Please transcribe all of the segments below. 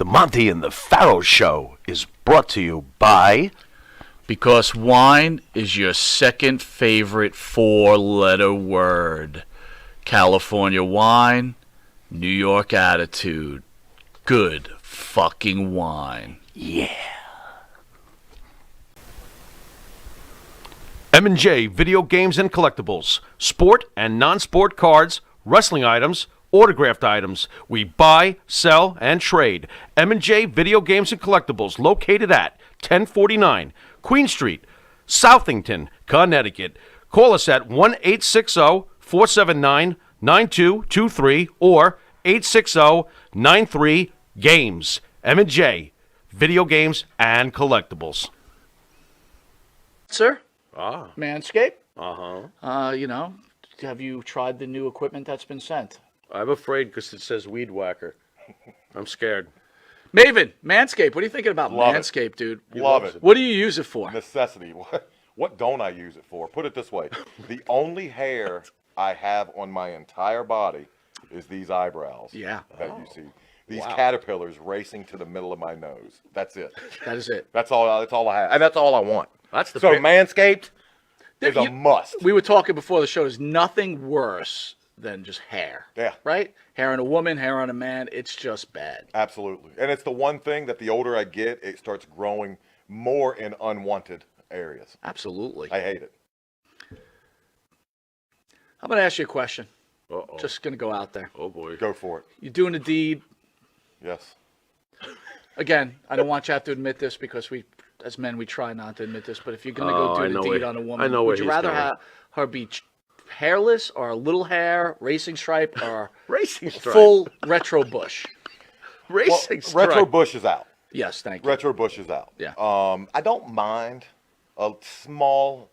The Monty and the Pharaoh Show is brought to you by... Because wine is your second favorite four-letter word. California wine, New York attitude. Good fucking wine. Yeah. M&J Video Games and Collectibles. Sport and non-sport cards, wrestling items, autographed items. We buy, sell, and trade. M&J Video Games and Collectibles, located at 1049 Queen Street, Southington, Connecticut. Call us at 1-860-479-9223 or 860-93-GAMES. M&J Video Games and Collectibles. Sir? Ah. Manscaped? Uh-huh. Have you tried the new equipment that's been sent? I'm afraid because it says weed whacker. I'm scared. Maven, Manscaped, what are you thinking about Love Manscaped, it. dude? Love it. What do you use it for? Necessity. What don't I use it for? Put it this way. The only hair I have on my entire body is these eyebrows. Yeah. That you see. These Wow. caterpillars racing to the middle of my nose. That's it. That is it. That's all I have. And that's all I want. That's the So big- Manscaped is a must. We were talking before the show. There's nothing worse than just hair. Yeah. Right? Hair on a woman, hair on a man. It's just bad. Absolutely. And it's the one thing that the older I get, it starts growing more in unwanted areas. Absolutely. I hate it. I'm going to ask you a question. Uh-oh. Just going to go out there. Oh, boy. Go for it. You're doing a deed. Yes. Again, I don't want you to have to admit this because we, as men, we try not to admit this. But if you're going to Oh, go I do know the deed where- on a I woman, know where would you he's rather going. have her be hairless or a little hair, racing stripe, or Racing stripe. full retro bush? Racing stripe. Retro Bush is out. Yes, thank you. Retro Bush is out. Yeah. I don't mind a small,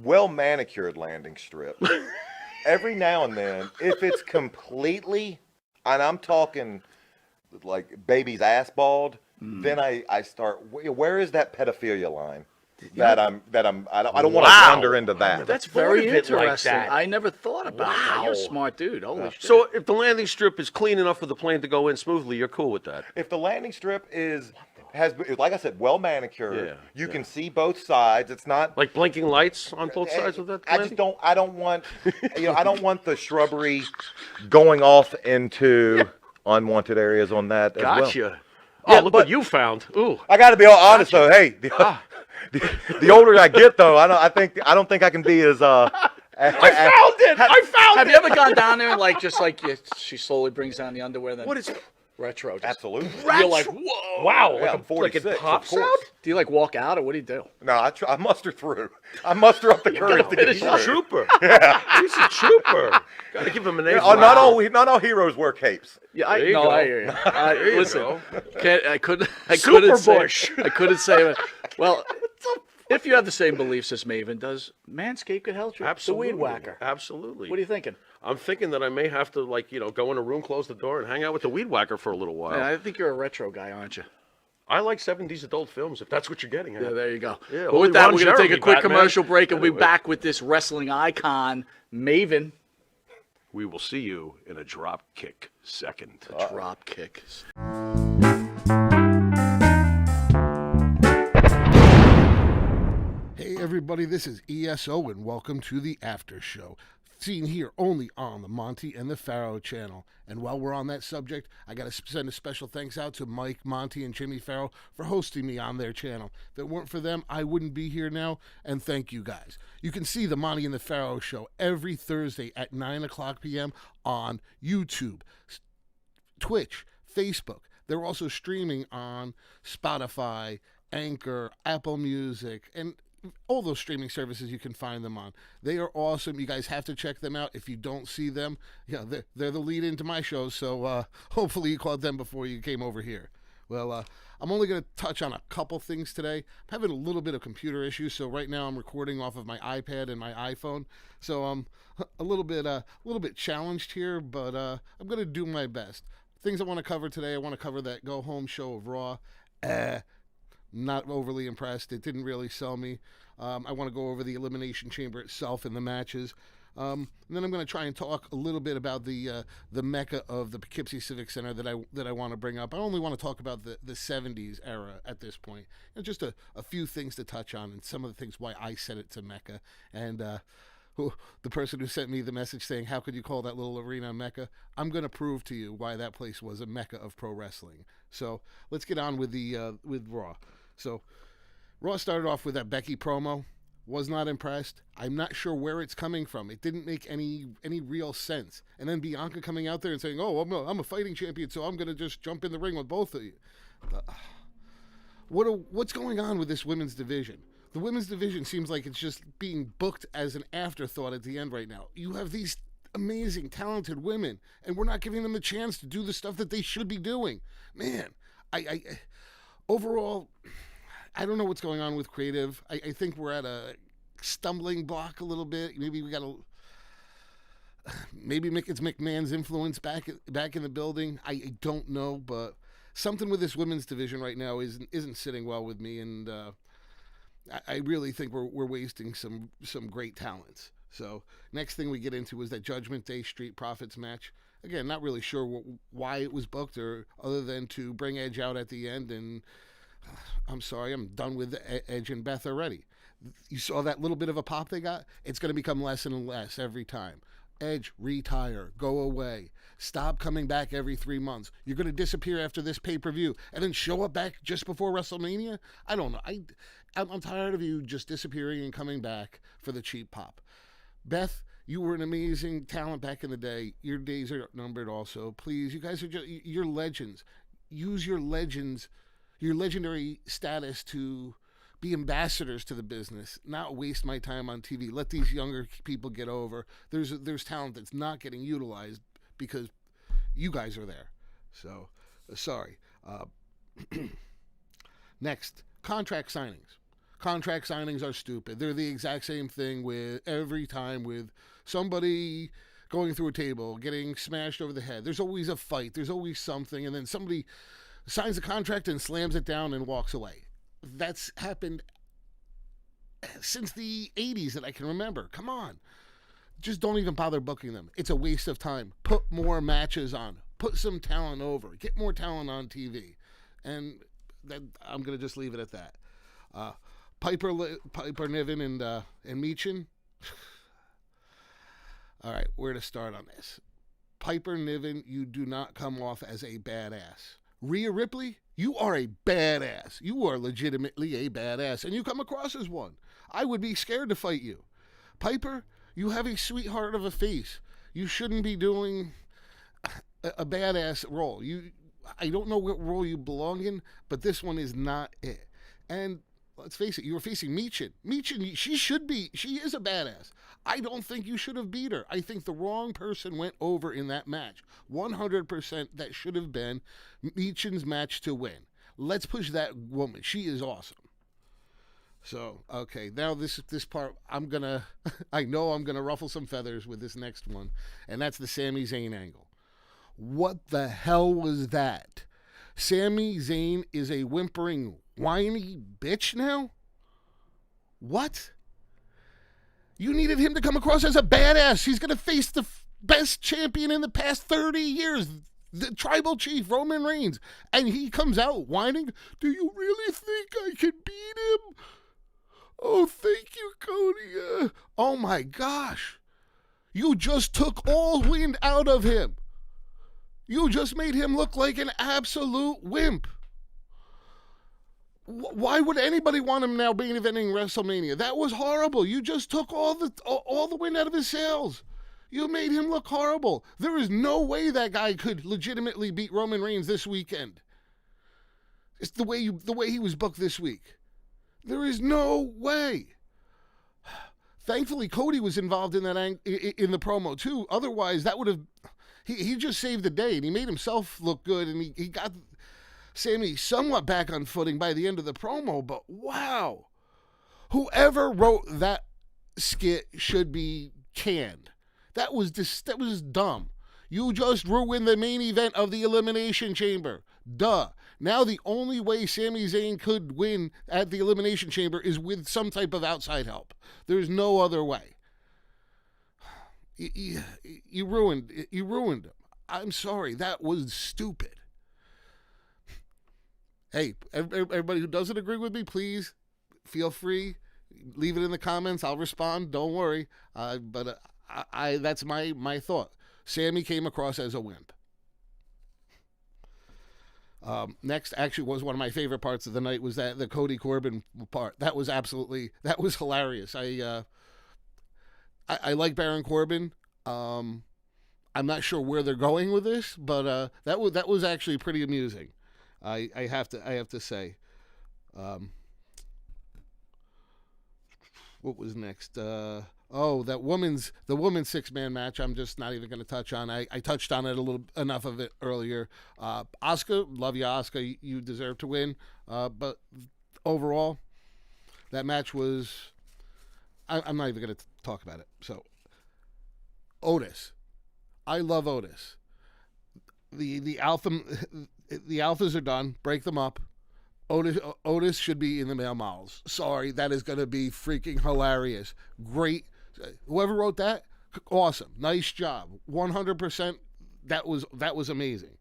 well manicured landing strip. Every now and then, if it's completely, and I'm talking like baby's ass bald, then I start. Where is that pedophilia line? I don't want to Wow. wander into that. That's thought very of it like interesting. that. I never thought about that. You're a Wow. smart dude. Holy shit. So if the landing strip is clean enough for the plane to go in smoothly, you're cool with that? If the landing strip has, like I said, well manicured, Yeah, you can see both sides. It's not Like blinking lights on both sides of that I landing? just don't. I don't want. I don't want the shrubbery going off into unwanted areas on that as well. Gotcha. Oh, Yeah, look but- what you found. Ooh. I got to be all honest though. Hey, the older I get though, I don't think I can be as I found it! I found have it! you ever gone down there and she slowly brings down the underwear? Then What is retro? Just, Absolutely. You're like, whoa! Wow, Yeah, I'm like 46, it of pops course. out? Do you like walk out or what do you do? No, I muster through. I muster up the courage to get He's through. a trooper. He's a trooper. Gotta give him an A. Oh, not all heroes wear capes. Yeah, There you go. I hear you. There you Listen, go. I couldn't Super say. Bush. I couldn't say. Well, if you have the same beliefs as Maven, does Manscaped could help you? Absolutely. The weed whacker. Absolutely. What are you thinking? I'm thinking that I may have to, go in a room, close the door, and hang out with the weed whacker for a little while. Man, I think you're a retro guy, aren't you? I like 70s adult films, if that's what you're getting at. Yeah, there you go. Yeah, But only with that, Ron we're going to take a Jeremy, quick Batman. commercial break, and we'll be Anyway. back with this wrestling icon, Maven. We will see you in a drop kick second. Drop kick. Hey everybody, this is ESO and welcome to the After Show, seen here only on the Monty and the Pharaoh channel. And while we're on that subject, I got to send a special thanks out to Mike, Monty, and Jimmy Pharaoh for hosting me on their channel. If it weren't for them, I wouldn't be here now, and thank you guys. You can see the Monty and the Pharaoh show every Thursday at 9 o'clock p.m. on YouTube, Twitch, Facebook. They're also streaming on Spotify, Anchor, Apple Music, and all those streaming services you can find them on. They are awesome. You guys have to check them out. If you don't see them, they're the lead into my shows, so hopefully you caught them before you came over here. Well, I'm only going to touch on a couple things today. I'm having a little bit of computer issues, so right now I'm recording off of my iPad and my iPhone, so I'm a little bit challenged here, but I'm going to do my best. Things I want to cover today, I want to cover that go-home show of Raw. Not overly impressed. It didn't really sell me. I want to go over the Elimination Chamber itself and the matches. And then I'm going to try and talk a little bit about the mecca of the Poughkeepsie Civic Center that I want to bring up. I only want to talk about the 70s era at this point. Just a few things to touch on, and some of the things why I set it to mecca. And the person who sent me the message saying, how could you call that little arena mecca? I'm going to prove to you why that place was a mecca of pro wrestling. So let's get on with with Raw. So Raw started off with that Becky promo. Was not impressed. I'm not sure where it's coming from. It didn't make any real sense. And then Bianca coming out there and saying, "Oh, I'm a fighting champion, so I'm going to just jump in the ring with both of you." What's going on with this women's division? The women's division seems like it's just being booked as an afterthought at the end right now. You have these amazing, talented women, and we're not giving them the chance to do the stuff that they should be doing. Man, I overall, I don't know what's going on with creative. I think we're at a stumbling block a little bit. Maybe we got to. Maybe it's McMahon's influence back in the building. I don't know, but something with this women's division right now isn't sitting well with me, and I really think we're wasting some great talents. So next thing we get into is that Judgment Day Street Profits match. Again, not really sure why it was booked, or other than to bring Edge out at the end. And I'm sorry, I'm done with Edge and Beth already. You saw that little bit of a pop they got? It's going to become less and less every time. Edge, retire, go away, stop coming back every 3 months. You're going to disappear after this pay-per-view and then show up back just before WrestleMania? I don't know. I'm tired of you just disappearing and coming back for the cheap pop. Beth, you were an amazing talent back in the day. Your days are numbered also. Please, you guys are you're legends. Use your legendary status to be ambassadors to the business, not waste my time on TV. Let these younger people get over. There's talent that's not getting utilized because you guys are there. So, sorry. Next, contract signings. Contract signings are stupid. They're the exact same thing with every time with somebody going through a table, getting smashed over the head. There's always a fight. There's always something, and then somebody signs a contract and slams it down and walks away. That's happened since the 80s that I can remember. Come on. Just don't even bother booking them. It's a waste of time. Put more matches on. Put some talent over. Get more talent on TV. And I'm going to just leave it at that. Piper Niven and Meechin. All right, where to start on this? Piper Niven, you do not come off as a badass. Rhea Ripley, you are a badass. You are legitimately a badass, and you come across as one. I would be scared to fight you. Piper, you have a sweetheart of a face. You shouldn't be doing a badass role. I don't know what role you belong in, but this one is not it. And let's face it, you were facing Meechin. Meechin, she is a badass. I don't think you should have beat her. I think the wrong person went over in that match. 100% that should have been Meechin's match to win. Let's push that woman. She is awesome. So, okay, now this part, I know I'm gonna ruffle some feathers with this next one, and that's the Sami Zayn angle. What the hell was that? Sami Zayn is a whimpering, whiny bitch now? What? You needed him to come across as a badass. He's going to face the best champion in the past 30 years, the tribal chief, Roman Reigns. And he comes out whining, do you really think I can beat him? Oh, thank you, Cody. Oh, my gosh. You just took all wind out of him. You just made him look like an absolute wimp. Why would anybody want him now being eventing WrestleMania? That was horrible. You just took all the wind out of his sails. You made him look horrible. There is no way that guy could legitimately beat Roman Reigns this weekend. It's the way he was booked this week. There is no way. Thankfully, Cody was involved in that in the promo too. Otherwise, that would have he just saved the day, and he made himself look good, and he got Sami somewhat back on footing by the end of the promo. But wow, whoever wrote that skit should be canned. That was dumb. You just ruined the main event of the Elimination Chamber. Duh. Now the only way Sami Zayn could win at the Elimination Chamber is with some type of outside help. There's no other way. You ruined him. I'm sorry. That was stupid. Hey, everybody who doesn't agree with me, please feel free. Leave it in the comments. I'll respond. Don't worry. But that's my thought. Sammy came across as a wimp. Next, actually, was one of my favorite parts of the night was the Cody Corbin part. That was hilarious. I like Baron Corbin. I'm not sure where they're going with this, but that was actually pretty amusing. I have to say. What was next? The women's 6-man match. I'm just not even going to touch on. I touched on it enough of it earlier. Asuka, love you, Asuka. You deserve to win. But overall, that match was. I'm not even going to talk about it. So, Otis, I love Otis. The alphas are done. Break them up. Otis should be in the male models. Sorry, that is going to be freaking hilarious. Great. Whoever wrote that, awesome. Nice job. 100%. That was amazing.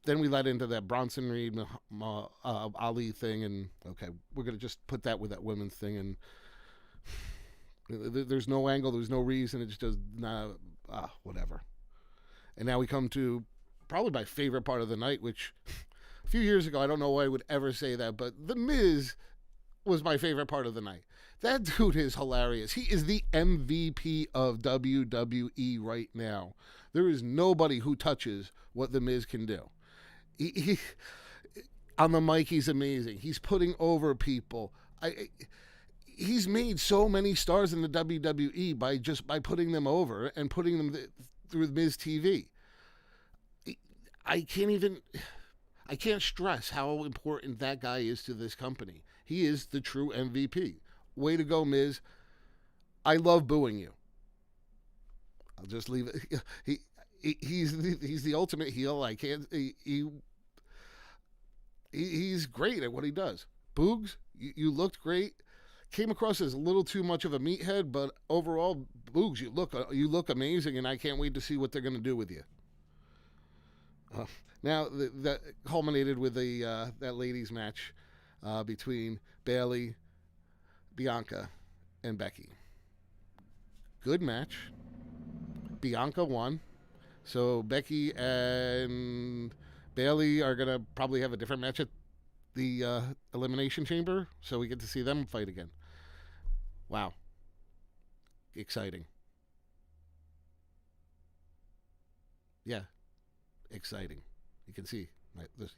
Then we led into that Bronson Reed Ali thing, and okay, we're going to just put that with that women's thing, and there's no angle, there's no reason. It's just whatever. And now we come to probably my favorite part of the night, which a few years ago, I don't know why I would ever say that, but The Miz was my favorite part of the night. That dude is hilarious. He is the MVP of WWE right now. There is nobody who touches what The Miz can do. He on the mic, he's amazing. He's putting over people. He's made so many stars in the WWE by putting them over and putting them through Miz TV. I can't stress how important that guy is to this company. He is the true MVP. Way to go, Miz. I love booing you. I'll just leave it. He's the ultimate heel. I can't. He's great at what he does. Boogs, you looked great. Came across as a little too much of a meathead, but overall, Boogs, you look amazing, and I can't wait to see what they're going to do with you. Now that culminated with that ladies match between Bayley, Bianca, and Becky. Good match. Bianca won, so Becky and Bayley are gonna probably have a different match at the Elimination Chamber, so we get to see them fight again. Wow, exciting. Yeah. Exciting. You can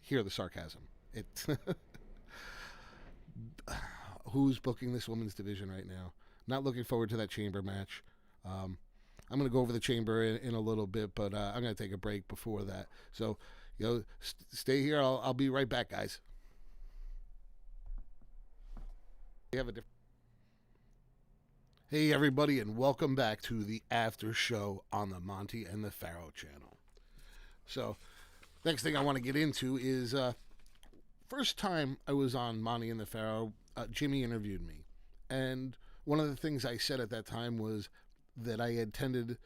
hear the sarcasm. Who's booking this women's division right now? Not looking forward to that chamber match. I'm going to go over the chamber in a little bit, but I'm going to take a break before that. So, stay here. I'll be right back, guys. Hey, everybody, and welcome back to the after show on the Monty and the Pharaoh channel. So, next thing I want to get into is first time I was on Monty and the Pharaoh, Jimmy interviewed me. And one of the things I said at that time was that I attended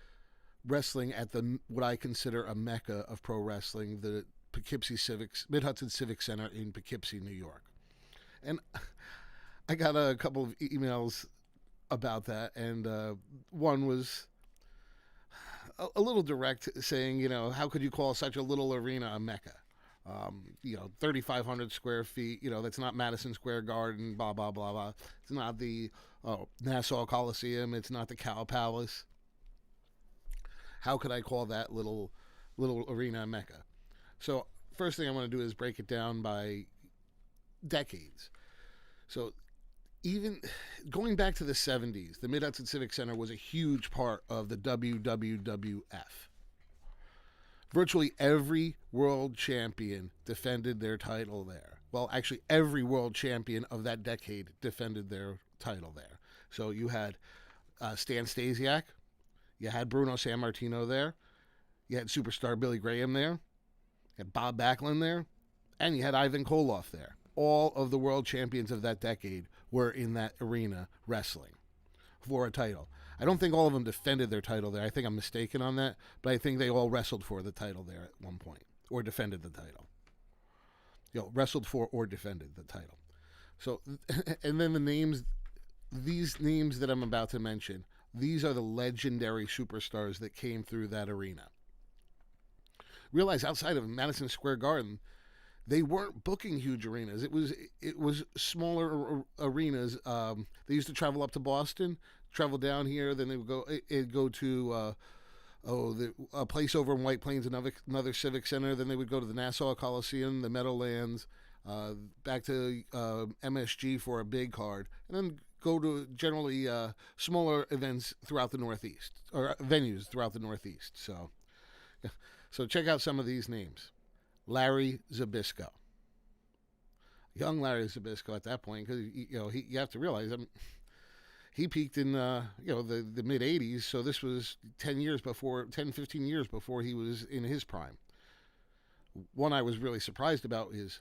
wrestling at what I consider a mecca of pro wrestling, the Mid-Hudson Civic Center in Poughkeepsie, New York. And I got a couple of emails about that, and one was a little direct, saying, how could you call such a little arena a mecca? 3,500 square feet, that's not Madison Square Garden, blah, blah, blah, blah. It's not the Nassau Coliseum. It's not the Cow Palace. How could I call that little arena a mecca? So first thing I want to do is break it down by decades. So even going back to the 70s, the Mid-Hudson Civic Center was a huge part of the WWWF. Virtually every world champion defended their title there. Well, actually, every world champion of that decade defended their title there. So you had Stan Stasiak, you had Bruno Sammartino there, you had superstar Billy Graham there, you had Bob Backlund there, and you had Ivan Koloff there. All of the world champions of that decade were in that arena wrestling for a title. I don't think all of them defended their title there. I think I'm mistaken on that, but I think they all wrestled for the title there at one point, or defended the title. Wrestled for or defended the title. So, and then these names that I'm about to mention, these are the legendary superstars that came through that arena. Realize outside of Madison Square Garden, they weren't booking huge arenas. It was smaller arenas. They used to travel up to Boston, travel down here, then they would go to a place over in White Plains, another civic center. Then they would go to the Nassau Coliseum, the Meadowlands, back to MSG for a big card, and then go to generally smaller events throughout the Northeast, or venues throughout the Northeast. So check out some of these names. Larry Zbyszko. Young Larry Zbyszko at that point, because you have to realize he peaked in the mid 80s, so this was 10, 15 years before he was in his prime. One I was really surprised about is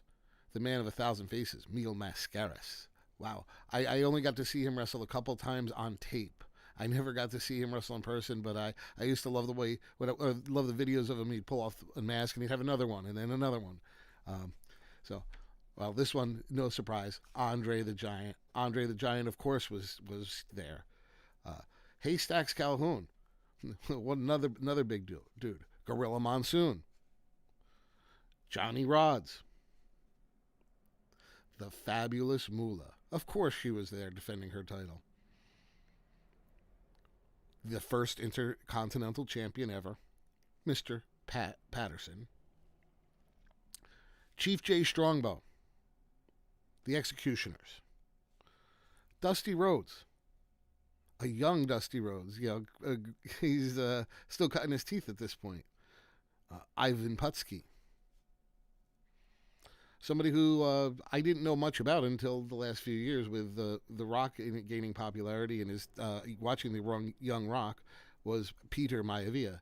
the man of 1,000 faces, Mil Mascaras. Wow. I only got to see him wrestle a couple times on tape. I never got to see him wrestle in person, but I used to love the way, love the videos of him. He'd pull off a mask and he'd have another one and then another one. Well, this one, no surprise, Andre the Giant. Andre the Giant, of course, was there. Haystacks Calhoun, another big dude. Gorilla Monsoon. Johnny Rods. The Fabulous Moolah. Of course she was there defending her title. The first Intercontinental Champion ever, Mr. Pat Patterson. Chief J. Strongbow. The Executioners. Dusty Rhodes. A young Dusty Rhodes. He's still cutting his teeth at this point. Ivan Putski. Somebody who I didn't know much about until the last few years, with The Rock gaining popularity and his watching the young Rock, was Peter Maivia.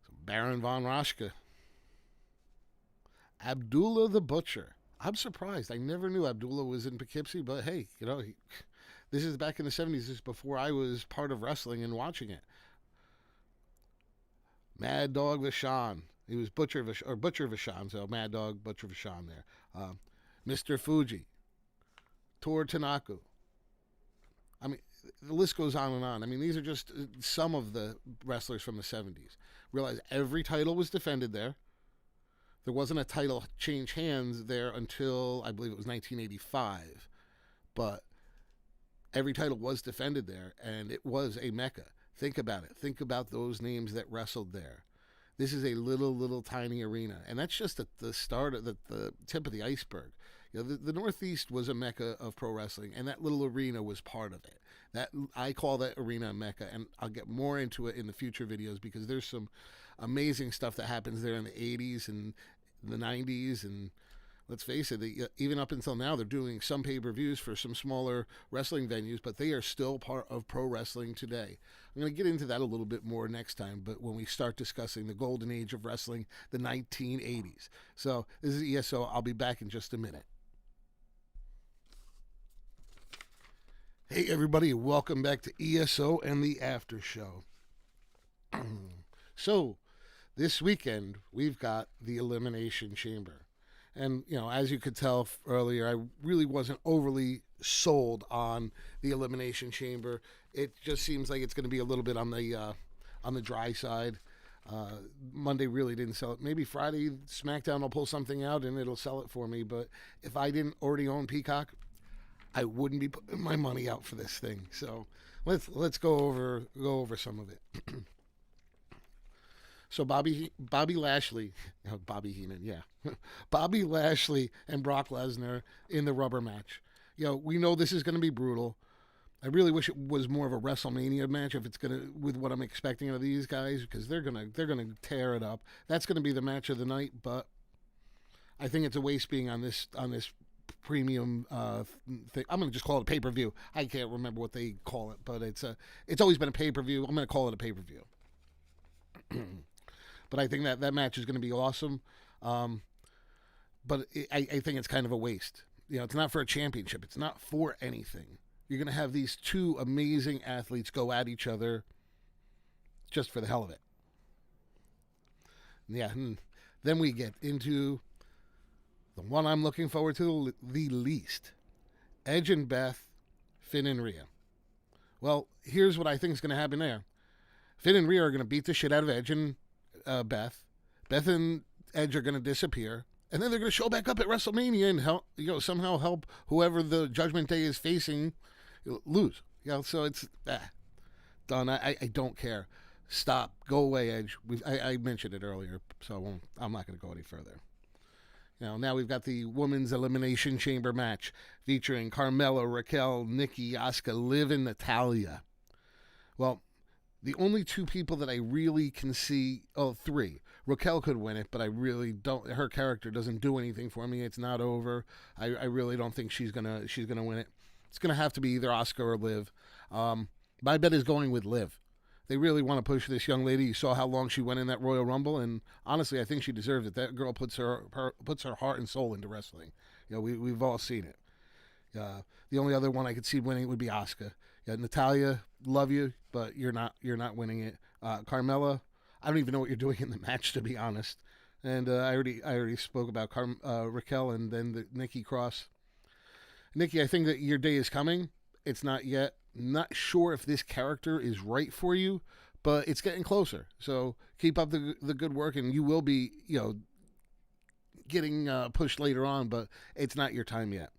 So Baron von Raschke. Abdullah the Butcher. I'm surprised. I never knew Abdullah was in Poughkeepsie, but hey, this is back in the 70s. This is before I was part of wrestling and watching it. Mad Dog Vachon. He was Butcher Vachon, so Mad Dog, Butcher Vachon there. Mr. Fuji. Tor Tanaku. I mean, the list goes on and on. I mean, these are just some of the wrestlers from the 70s. Realize every title was defended there. There wasn't a title change hands there until, I believe it was 1985. But every title was defended there, and it was a mecca. Think about it. Think about those names that wrestled there. This is a little tiny arena, and that's just at the start of the tip of the iceberg. The Northeast was a mecca of pro wrestling, and that little arena was part of it. That I call that arena a mecca, and I'll get more into it in the future videos, because there's some amazing stuff that happens there in the 80s and the 90s, and let's face it, even up until now, they're doing some pay-per-views for some smaller wrestling venues, but they are still part of pro wrestling today. I'm going to get into that a little bit more next time, but when we start discussing the golden age of wrestling, the 1980s. So this is ESO. I'll be back in just a minute. Hey, everybody. Welcome back to ESO and the After Show. So this weekend, we've got the Elimination Chamber. And, as you could tell earlier, I really wasn't overly sold on the Elimination Chamber. It just seems like it's going to be a little bit on the dry side. Monday really didn't sell it. Maybe Friday, SmackDown will pull something out and it'll sell it for me. But if I didn't already own Peacock, I wouldn't be putting my money out for this thing. So let's go over some of it. So Bobby Lashley, Bobby Heenan, yeah. Bobby Lashley and Brock Lesnar in the rubber match. We know this is going to be brutal. I really wish it was more of a WrestleMania match if it's with what I'm expecting out of these guys, because they're gonna tear it up. That's gonna be the match of the night, but I think it's a waste being on this premium thing. I'm gonna just call it a pay-per-view. I can't remember what they call it, but it's always been a pay-per-view. I'm gonna call it a pay-per-view. But I think that match is going to be awesome. But I think it's kind of a waste. It's not for a championship. It's not for anything. You're going to have these two amazing athletes go at each other just for the hell of it. Yeah, then we get into the one I'm looking forward to the least. Edge and Beth, Finn and Rhea. Well, here's what I think is going to happen there. Finn and Rhea are going to beat the shit out of Edge and Beth. Beth and Edge are going to disappear. And then they're going to show back up at WrestleMania and help, somehow help whoever the Judgment Day is facing lose. So it's done. I don't care. Stop. Go away, Edge. I mentioned it earlier, so I'm not going to go any further. Now we've got the Women's Elimination Chamber match featuring Carmella, Raquel, Nikki, Asuka, Liv, and Natalya. Well, the only two people that I really can see, three. Raquel could win it, but I really don't. Her character doesn't do anything for me. It's not over. I really don't think she's gonna win it. It's gonna have to be either Asuka or Liv. My bet is going with Liv. They really want to push this young lady. You saw how long she went in that Royal Rumble, and honestly, I think she deserves it. That girl puts her heart and soul into wrestling. We've all seen it. The only other one I could see winning would be Asuka. Natalya, love you, but you're not winning it. Carmella, I don't even know what you're doing in the match, to be honest. And I already spoke about Raquel and then the Nikki Cross. Nikki, I think that your day is coming. It's not yet. Not sure if this character is right for you, but it's getting closer. So keep up the good work, and you will be, getting pushed later on, but it's not your time yet.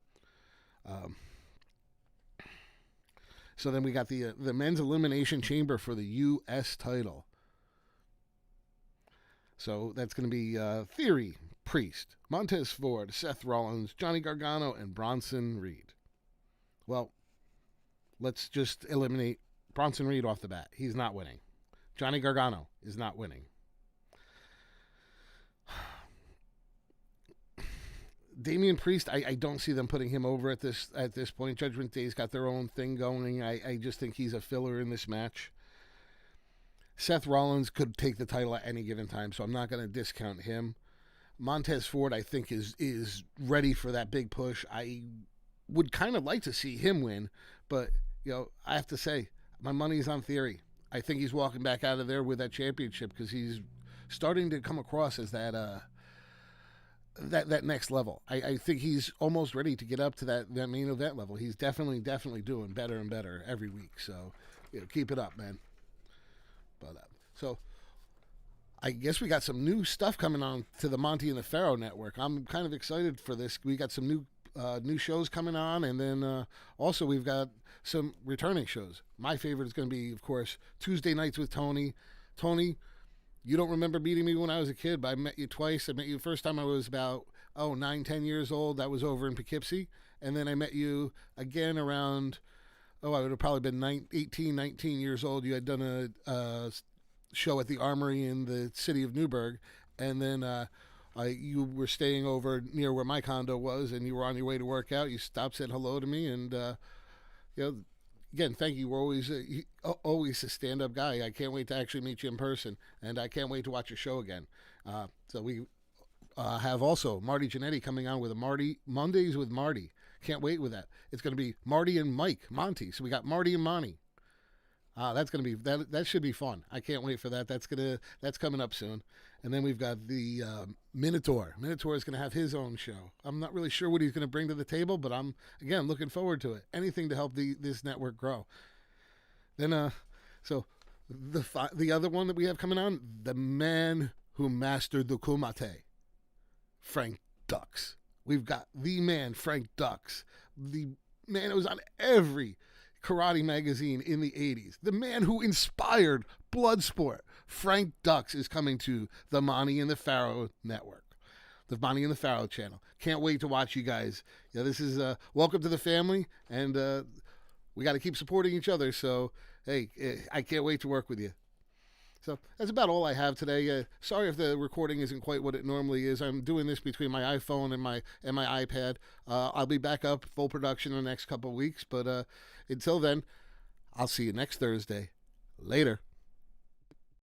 So then we got the men's elimination chamber for the U.S. title. So that's going to be Theory, Priest, Montez Ford, Seth Rollins, Johnny Gargano, and Bronson Reed. Well, let's just eliminate Bronson Reed off the bat. He's not winning. Johnny Gargano is not winning. Damian Priest, I don't see them putting him over at this point. Judgment Day's got their own thing going. I just think he's a filler in this match. Seth Rollins could take the title at any given time, so I'm not going to discount him. Montez Ford, I think, is ready for that big push. I would kind of like to see him win, but I have to say, my money's on Theory. I think he's walking back out of there with that championship because he's starting to come across as that next level. I think he's almost ready to get up to that main event level. He's definitely doing better and better every week. So keep it up, man. But so I guess we got some new stuff coming on to the Monty and the Pharaoh Network. I'm kind of excited for this. We got some new shows coming on, and then also we've got some returning shows. My favorite is going to be, of course, Tuesday Nights with Tony. Tony, you don't remember meeting me when I was a kid, but I met you twice. I met you the first time I was about 9-10 years old. That was over in Poughkeepsie. And then I met you again around, I would have probably been 18, 19 years old. You had done a show at the Armory in the city of Newburgh. And then you were staying over near where my condo was, and you were on your way to work out. You stopped, said hello to me, and again, thank you. We're always a stand-up guy. I can't wait to actually meet you in person, and I can't wait to watch your show again. So we have also Marty Jannetty coming on with a Mondays with Marty. Can't wait with that. It's going to be Marty and Monty. So we got Marty and Monty. That's going to be that should be fun. I can't wait for that. That's coming up soon. And then we've got the Minotaur. Minotaur is going to have his own show. I'm not really sure what he's going to bring to the table, but I'm again looking forward to it. Anything to help this network grow. Then so the other one that we have coming on, the man who mastered the kumite, Frank Dux. We've got the man Frank Dux, the man who was on every karate magazine in the 80s. The man who inspired Bloodsport. Frank Dux is coming to the Monty and the Pharaoh Network, the Monty and the Pharaoh channel. Can't wait to watch you guys. This is welcome to the family, and we got to keep supporting each other. So, hey, I can't wait to work with you. So that's about all I have today. Sorry if the recording isn't quite what it normally is. I'm doing this between my iPhone and my iPad. I'll be back up full production in the next couple of weeks. But until then, I'll see you next Thursday. Later.